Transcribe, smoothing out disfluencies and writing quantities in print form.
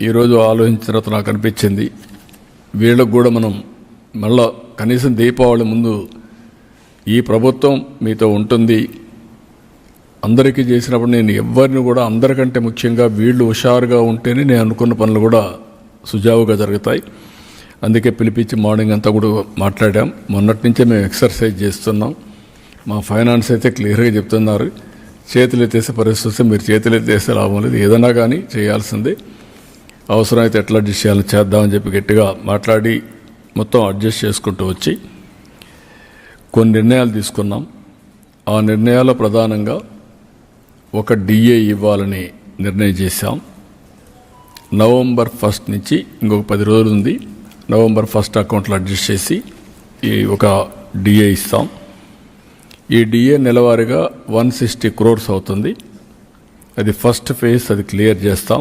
ఈరోజు ఆలోచించిన తర్వాత నాకు అనిపించింది, వీళ్ళకు కూడా మనం మళ్ళా కనీసం దీపావళి ముందు ఈ ప్రభుత్వం మీతో ఉంటుంది, అందరికీ చేసినప్పుడు నేను ఎవరిని కూడా అందరికంటే ముఖ్యంగా వీళ్ళు హుషారుగా ఉంటేనే నేను అనుకున్న పనులు కూడా సుజావుగా జరుగుతాయి. అందుకే పిలిపించి మార్నింగ్ అంతా కూడా మాట్లాడాం. మొన్నటి నుంచే మేము ఎక్సర్సైజ్ చేస్తున్నాం. మా ఫైనాన్స్ అయితే క్లియర్గా చెప్తున్నారు, చేతులు ఎత్తేసే పరిస్థితి మీరు చేతులు ఎత్తేసే లాభం లేదు, ఏదైనా కానీ చేయాల్సిందే, అవసరమైతే ఎట్లా అడ్జస్ట్ చేయాలని చేద్దామని చెప్పి గట్టిగా మాట్లాడి మొత్తం అడ్జస్ట్ చేసుకుంటూ వచ్చి కొన్ని నిర్ణయాలు తీసుకున్నాం. ఆ నిర్ణయాల్లో ప్రధానంగా ఒక డిఏ ఇవ్వాలని నిర్ణయం చేశాం. నవంబర్ 1 నుంచి ఇంకొక 10 రోజులు ఉంది. నవంబర్ 1 అకౌంట్లో అడ్జస్ట్ చేసి ఈ ఒక డిఏ ఇస్తాం. ఈ డిఏ నెలవారీగా 160 crores అవుతుంది. అది ఫస్ట్ ఫేజ్, అది క్లియర్ చేస్తాం.